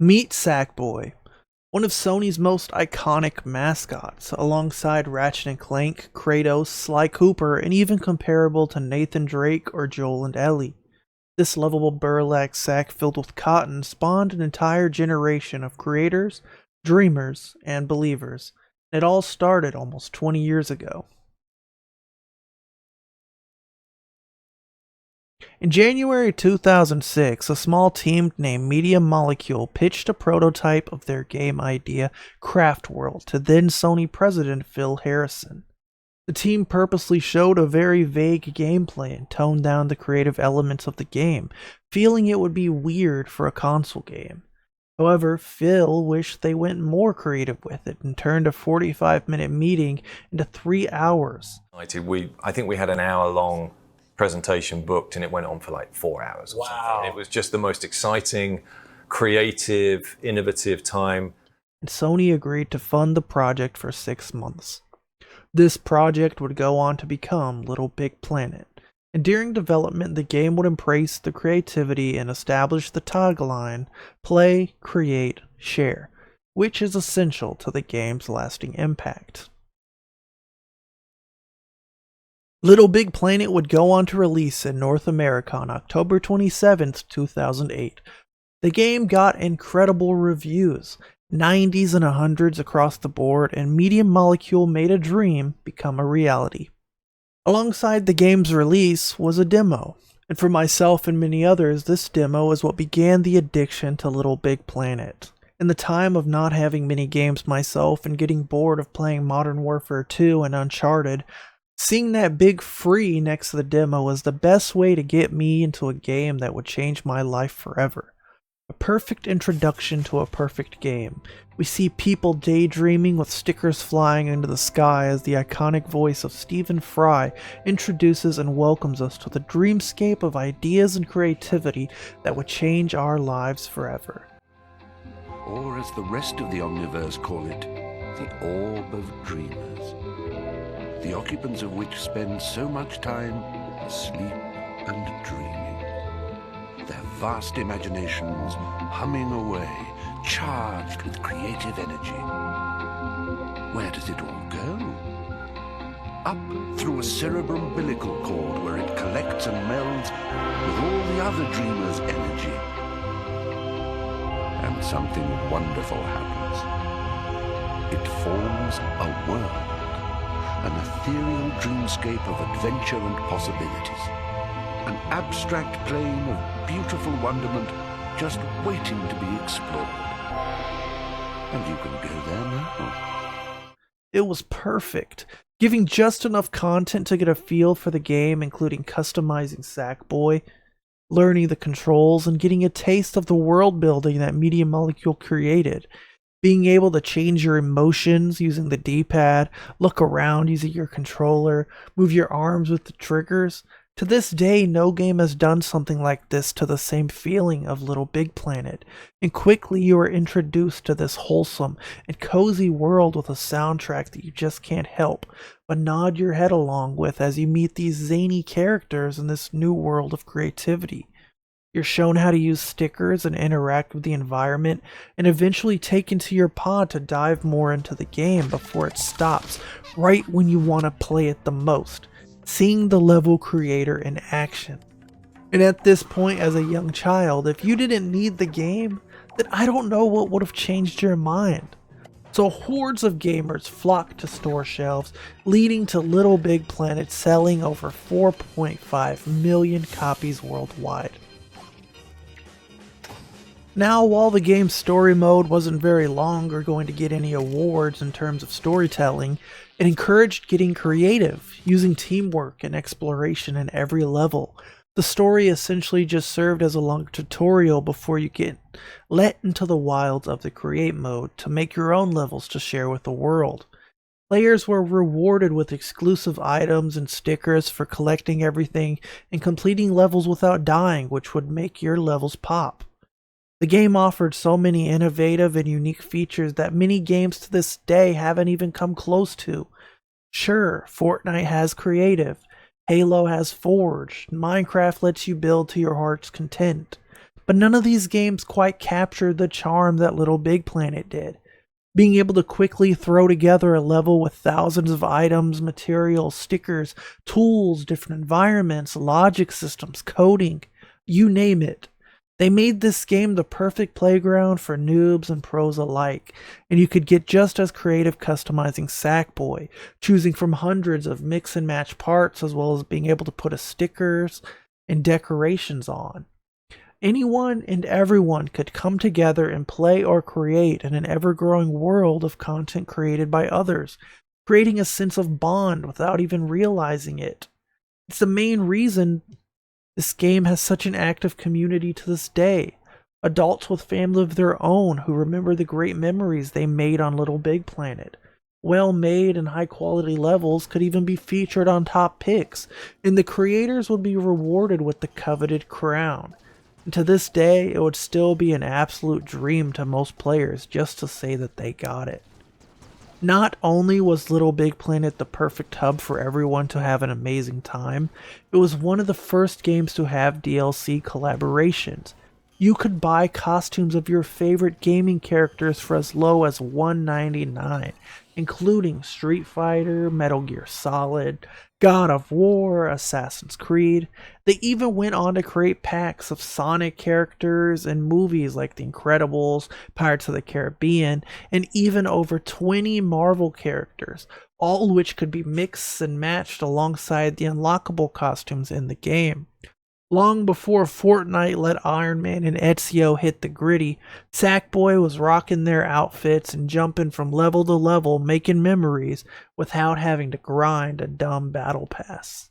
Meet Sackboy, one of Sony's most iconic mascots, alongside Ratchet and Clank, Kratos, Sly Cooper, and even comparable to Nathan Drake or Joel and Ellie. This lovable burlap sack filled with cotton spawned an entire generation of creators, dreamers, and believers. It all started almost 20 years ago. In January 2006, a small team named Media Molecule pitched a prototype of their game idea, CraftWorld, to then Sony president Phil Harrison. The team purposely showed a very vague gameplay and toned down the creative elements of the game, feeling it would be weird for a console game. However, Phil wished they went more creative with it and turned a 45-minute meeting into 3 hours. I think we had an hour-long presentation booked, and it went on for like 4 hours or something. It was just the most exciting, creative, innovative time. And Sony agreed to fund the project for 6 months. This project would go on to become LittleBigPlanet, and during development the game would embrace the creativity and establish the tagline, play, create, share, which is essential to the game's lasting impact. LittleBigPlanet would go on to release in North America on October 27, 2008. The game got incredible reviews, 90s and 100s across the board, and Media Molecule made a dream become a reality. Alongside the game's release was a demo, and for myself and many others, this demo is what began the addiction to LittleBigPlanet. In the time of not having many games myself and getting bored of playing Modern Warfare 2 and Uncharted, seeing that big free next to the demo was the best way to get me into a game that would change my life forever. A perfect introduction to a perfect game. We see people daydreaming with stickers flying into the sky as the iconic voice of Stephen Fry introduces and welcomes us to the dreamscape of ideas and creativity that would change our lives forever. Or as the rest of the Omniverse call it, the Orb of Dreamers. The occupants of which spend so much time asleep and dreaming. Their vast imaginations humming away, charged with creative energy. Where does it all go? Up through a cerebroumbilical cord where it collects and melds with all the other dreamers' energy. And something wonderful happens. It forms a world. An ethereal dreamscape of adventure and possibilities. An abstract plane of beautiful wonderment just waiting to be explored. And you can go there now. It was perfect, giving just enough content to get a feel for the game, including customizing Sackboy, learning the controls, and getting a taste of the world building that Media Molecule created. Being able to change your emotions using the D-pad, look around using your controller, move your arms with the triggers. To this day, no game has done something like this to the same feeling of LittleBigPlanet, and quickly you are introduced to this wholesome and cozy world with a soundtrack that you just can't help but nod your head along with as you meet these zany characters in this new world of creativity. You're shown how to use stickers and interact with the environment, and eventually taken to your pod to dive more into the game before it stops, right when you want to play it the most, seeing the level creator in action. And at this point as a young child, if you didn't need the game, then I don't know what would have changed your mind. So hordes of gamers flocked to store shelves, leading to LittleBigPlanet selling over 4.5 million copies worldwide. Now, while the game's story mode wasn't very long or going to get any awards in terms of storytelling, it encouraged getting creative, using teamwork and exploration in every level. The story essentially just served as a long tutorial before you get let into the wilds of the create mode to make your own levels to share with the world. Players were rewarded with exclusive items and stickers for collecting everything and completing levels without dying, which would make your levels pop. The game offered so many innovative and unique features that many games to this day haven't even come close to. Sure, Fortnite has creative, Halo has Forge, Minecraft lets you build to your heart's content, But none of these games quite captured the charm that Little Big Planet did. Being able to quickly throw together a level with thousands of items, materials, stickers, tools, different environments, logic systems, coding, you name it. They made this game the perfect playground for noobs and pros alike, and you could get just as creative customizing Sackboy, choosing from hundreds of mix and match parts as well as being able to put stickers and decorations on. Anyone and everyone could come together and play or create in an ever-growing world of content created by others, creating a sense of bond without even realizing it. It's the main reason this game has such an active community to this day. Adults with families of their own who remember the great memories they made on Little Big Planet. Well-made and high-quality levels could even be featured on top picks, and the creators would be rewarded with the coveted crown. And to this day, it would still be an absolute dream to most players just to say that they got it. Not only was Little Big Planet the perfect hub for everyone to have an amazing time, it was one of the first games to have DLC collaborations. You could buy costumes of your favorite gaming characters for as low as $1.99, including Street Fighter, Metal Gear Solid, God of War, Assassin's Creed. They even went on to create packs of Sonic characters and movies like The Incredibles, Pirates of the Caribbean, and even over 20 Marvel characters, all of which could be mixed and matched alongside the unlockable costumes in the game. Long before Fortnite let Iron Man and Ezio hit the gritty, Sackboy was rocking their outfits and jumping from level to level, making memories without having to grind a dumb battle pass.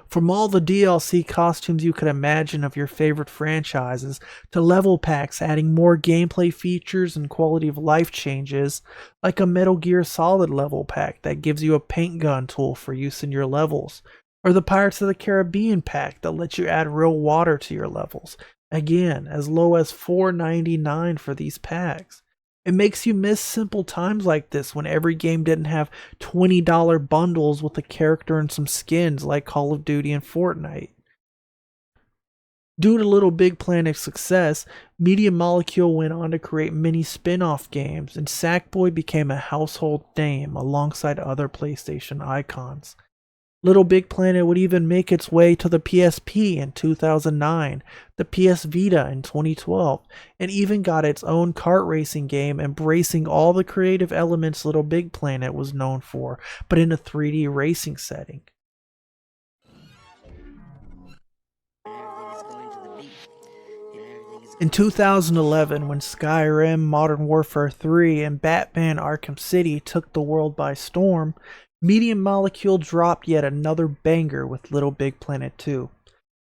From all the DLC costumes you could imagine of your favorite franchises, to level packs adding more gameplay features and quality of life changes, like a Metal Gear Solid level pack that gives you a paint gun tool for use in your levels, or the Pirates of the Caribbean pack that lets you add real water to your levels. Again, as low as $4.99 for these packs. It makes you miss simple times like this when every game didn't have $20 bundles with a character and some skins like Call of Duty and Fortnite. Due to Little Big Planet's success, Media Molecule went on to create many spin-off games, and Sackboy became a household name alongside other PlayStation icons. Little Big Planet would even make its way to the PSP in 2009, the PS Vita in 2012, and even got its own kart racing game embracing all the creative elements Little Big Planet was known for, but in a 3D racing setting. In 2011, when Skyrim, Modern Warfare 3, and Batman Arkham City took the world by storm, Media Molecule dropped yet another banger with Little Big Planet 2.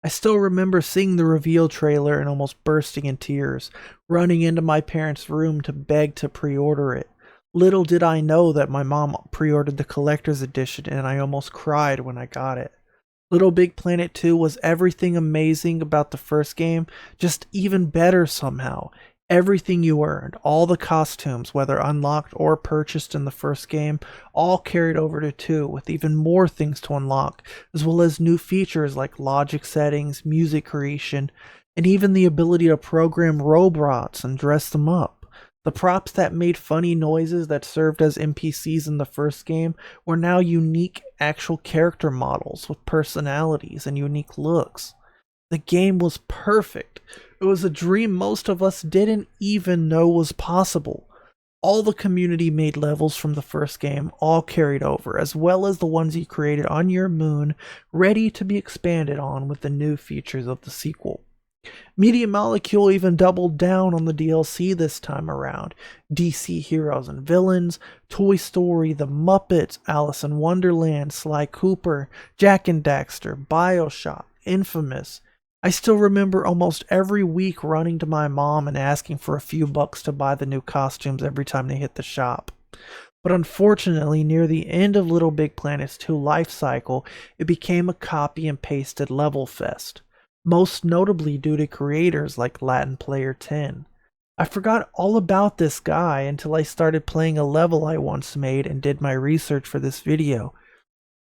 I still remember seeing the reveal trailer and almost bursting in tears, running into my parents' room to beg to pre-order it. Little did I know that my mom pre-ordered the collector's edition and I almost cried when I got it. Little Big Planet 2 was everything amazing about the first game, just even better somehow. Everything you earned, all the costumes, whether unlocked or purchased in the first game, all carried over to 2 with even more things to unlock, as well as new features like logic settings, music creation, and even the ability to program robots and dress them up. The props that made funny noises that served as NPCs in the first game were now unique actual character models with personalities and unique looks. The game was perfect. It was a dream most of us didn't even know was possible. All the community made levels from the first game all carried over, as well as the ones you created on your moon, ready to be expanded on with the new features of the sequel. Media Molecule even doubled down on the DLC this time around. DC Heroes and Villains, Toy Story, The Muppets, Alice in Wonderland, Sly Cooper, Jak and Daxter, BioShock, Infamous. I still remember almost every week running to my mom and asking for a few bucks to buy the new costumes every time they hit the shop. But unfortunately, near the end of Little Big Planet's 2 life cycle, it became a copy and pasted level fest. Most notably due to creators like Latin Player 10. I forgot all about this guy until I started playing a level I once made and did my research for this video.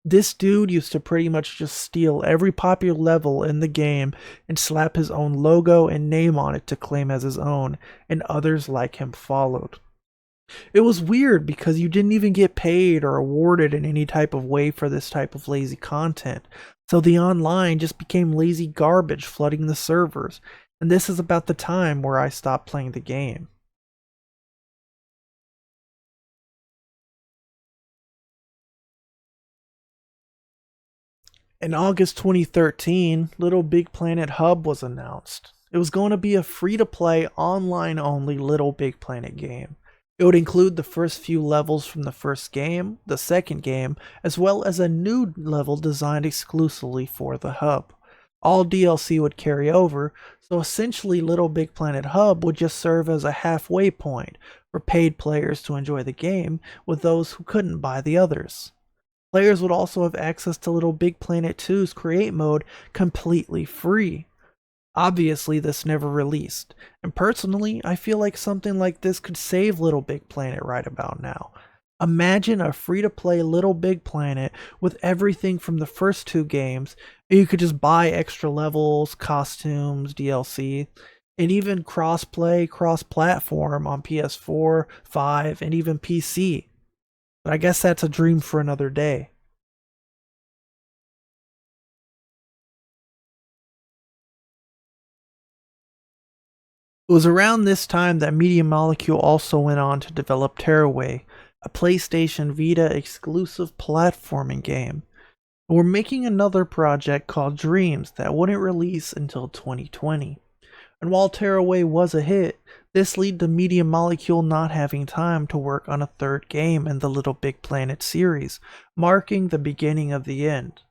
This dude used to pretty much just steal every popular level in the game and slap his own logo and name on it to claim as his own, and others like him followed. It was weird because you didn't even get paid or awarded in any type of way for this type of lazy content, so the online just became lazy garbage flooding the servers, and this is about the time where I stopped playing the game. In August 2013, LittleBigPlanet Hub was announced. It was going to be a free-to-play, online-only LittleBigPlanet game. It would include the first few levels from the first game, the second game, as well as a new level designed exclusively for the hub. All DLC would carry over, so essentially LittleBigPlanet Hub would just serve as a halfway point for paid players to enjoy the game with those who couldn't buy the others. Players would also have access to LittleBigPlanet 2's Create mode completely free. Obviously, this never released, and personally, I feel like something like this could save LittleBigPlanet right about now. Imagine a free-to-play LittleBigPlanet with everything from the first two games, and you could just buy extra levels, costumes, DLC, and even cross-play, cross-platform on PS4, 5, and even PC. But I guess that's a dream for another day. It was around this time that Media Molecule also went on to develop Tearaway, a PlayStation Vita exclusive platforming game. And we're making another project called Dreams that wouldn't release until 2020. And while Tearaway was a hit, this led to Media Molecule not having time to work on a third game in the LittleBigPlanet series, marking the beginning of the end.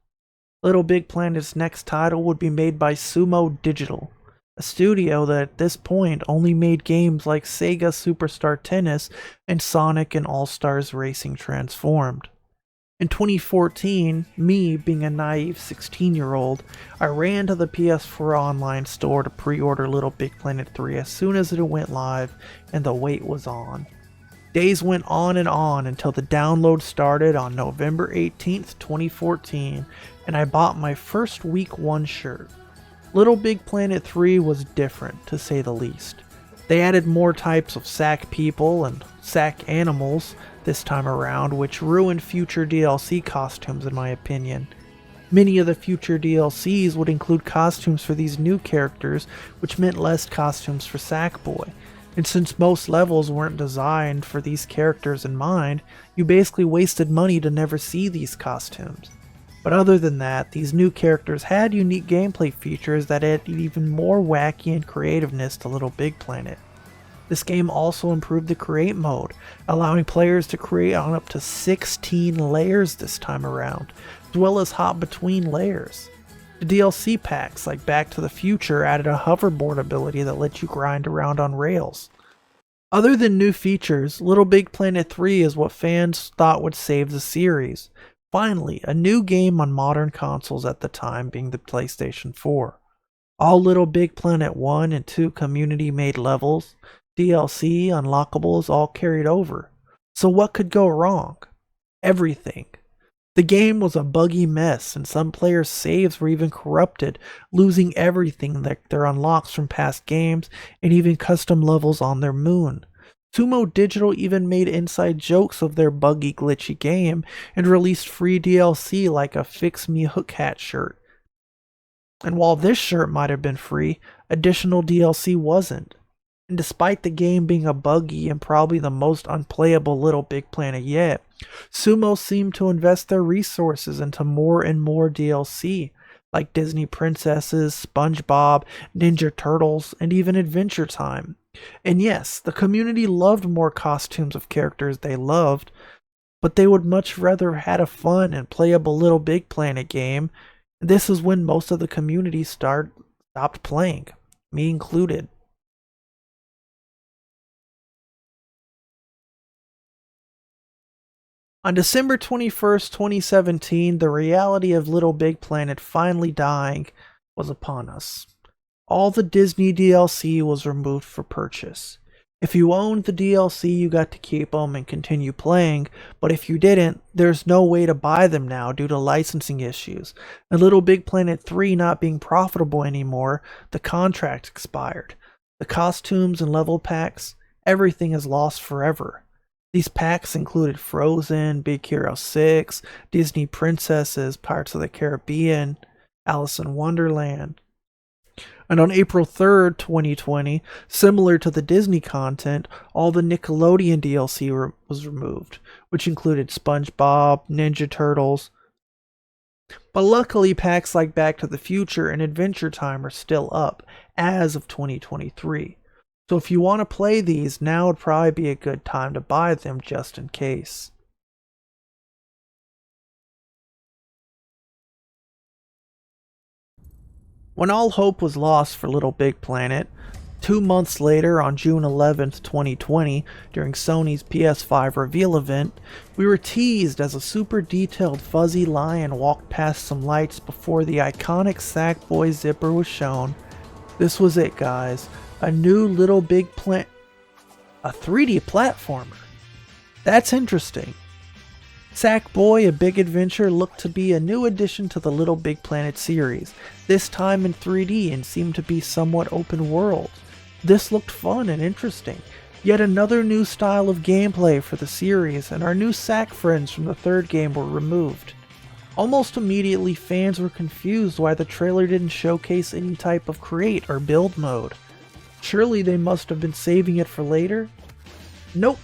LittleBigPlanet's next title would be made by Sumo Digital, a studio that at this point only made games like Sega Superstar Tennis and Sonic and All-Stars Racing Transformed. In 2014, me being a naive 16-year-old, I ran to the PS4 online store to pre-order LittleBigPlanet 3 as soon as it went live, and the wait was on. Days went on and on until the download started on November 18th, 2014, and I bought my first Week 1 shirt. LittleBigPlanet 3 was different, to say the least. They added more types of sack people and sack animals this time around, which ruined future DLC costumes in my opinion. Many of the future DLCs would include costumes for these new characters, which meant less costumes for Sackboy. And since most levels weren't designed for these characters in mind, you basically wasted money to never see these costumes. But other than that, these new characters had unique gameplay features that added even more wacky and creativeness to LittleBigPlanet. This game also improved the Create mode, allowing players to create on up to 16 layers this time around, as well as hop between layers. The DLC packs like Back to the Future added a hoverboard ability that lets you grind around on rails. Other than new features, LittleBigPlanet 3 is what fans thought would save the series. Finally, a new game on modern consoles at the time being the PlayStation 4. All LittleBigPlanet 1 and 2 community-made levels, DLC, unlockables all carried over. So what could go wrong? Everything. The game was a buggy mess, and some players' saves were even corrupted, losing everything like their unlocks from past games and even custom levels on their moon. Sumo Digital even made inside jokes of their buggy, glitchy game and released free DLC like a Fix Me Hook Hat shirt. And while this shirt might have been free, additional DLC wasn't. And despite the game being a buggy and probably the most unplayable LittleBigPlanet yet, Sumo seemed to invest their resources into more and more DLC, like Disney Princesses, SpongeBob, Ninja Turtles, and even Adventure Time. And yes, the community loved more costumes of characters they loved, but they would much rather have had a fun and playable LittleBigPlanet game. This is when most of the community stopped playing, me included. On December 21st, 2017, the reality of LittleBigPlanet finally dying was upon us. All the Disney DLC was removed for purchase. If you owned the DLC, you got to keep them and continue playing, but if you didn't, there's no way to buy them now due to licensing issues. And LittleBigPlanet 3 not being profitable anymore, the contract expired. The costumes and level packs, everything is lost forever. These packs included Frozen, Big Hero 6, Disney Princesses, Pirates of the Caribbean, Alice in Wonderland. And on April 3rd, 2020, similar to the Disney content, all the Nickelodeon DLC was removed, which included SpongeBob, Ninja Turtles. But luckily, packs like Back to the Future and Adventure Time are still up as of 2023. So if you want to play these, now would probably be a good time to buy them just in case. When all hope was lost for LittleBigPlanet, 2 months later on June 11th, 2020, during Sony's PS5 reveal event, we were teased as a super detailed fuzzy lion walked past some lights before the iconic Sackboy zipper was shown. This was it, guys. A new LittleBigPlanet, a 3D platformer. That's interesting. Sackboy A Big Adventure looked to be a new addition to the LittleBigPlanet series, this time in 3D and seemed to be somewhat open world. This looked fun and interesting. Yet another new style of gameplay for the series, and our new Sack friends from the third game were removed. Almost immediately, fans were confused why the trailer didn't showcase any type of create or build mode. Surely they must have been saving it for later? Nope.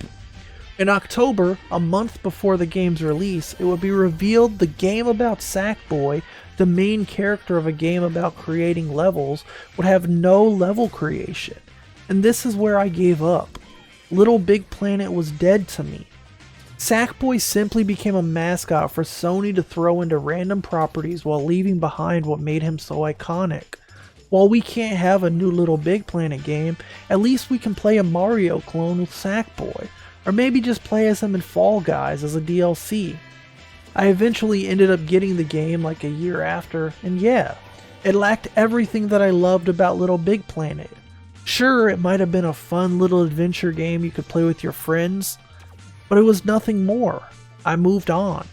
In October, a month before the game's release, it would be revealed the game about Sackboy, the main character of a game about creating levels, would have no level creation. And this is where I gave up. LittleBigPlanet was dead to me. Sackboy simply became a mascot for Sony to throw into random properties while leaving behind what made him so iconic. While we can't have a new LittleBigPlanet game, at least we can play a Mario clone with Sackboy. Or maybe just play as him in Fall Guys as a DLC. I eventually ended up getting the game like a year after, and yeah, it lacked everything that I loved about LittleBigPlanet. Sure, it might have been a fun little adventure game you could play with your friends, but it was nothing more. I moved on.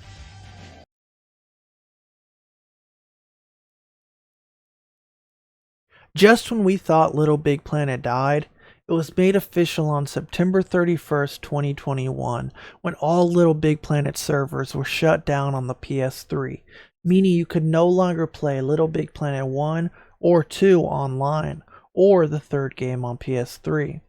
Just when we thought LittleBigPlanet died, it was made official on September 31st, 2021, when all LittleBigPlanet servers were shut down on the PS3, meaning you could no longer play LittleBigPlanet 1 or 2 online, or the third game on PS3.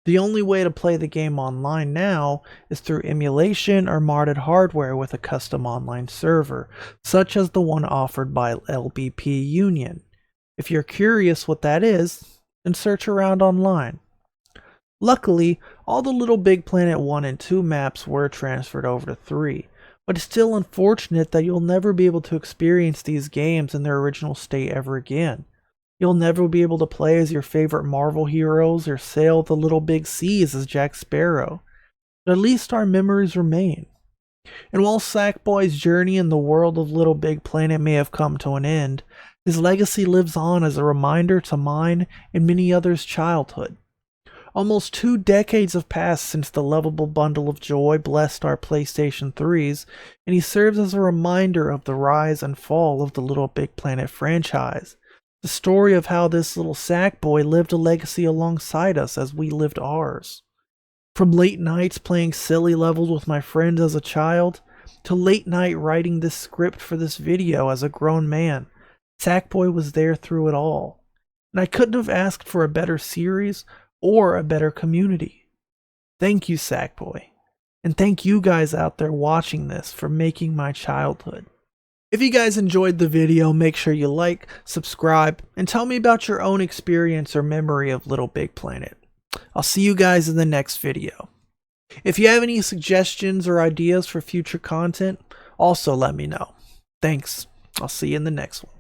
The only way to play the game online now is through emulation or modded hardware with a custom online server, such as the one offered by LBP Union. If you're curious what that is, then search around online. Luckily, all the LittleBigPlanet 1 and 2 maps were transferred over to 3, but it's still unfortunate that you'll never be able to experience these games in their original state ever again. You'll never be able to play as your favorite Marvel heroes or sail the little big seas as Jack Sparrow, but at least our memories remain. And while Sackboy's journey in the world of LittleBigPlanet may have come to an end, his legacy lives on as a reminder to mine and many others' childhood. Almost 2 decades have passed since the lovable bundle of joy blessed our PlayStation 3s, and he serves as a reminder of the rise and fall of the LittleBigPlanet franchise. The story of how this little Sackboy lived a legacy alongside us as we lived ours. From late nights playing silly levels with my friends as a child, to late night writing this script for this video as a grown man, Sackboy was there through it all. And I couldn't have asked for a better series or a better community. Thank you, Sackboy. And thank you guys out there watching this for making my childhood. If you guys enjoyed the video, make sure you like, subscribe, and tell me about your own experience or memory of LittleBigPlanet. I'll see you guys in the next video. If you have any suggestions or ideas for future content, also let me know. Thanks. I'll see you in the next one.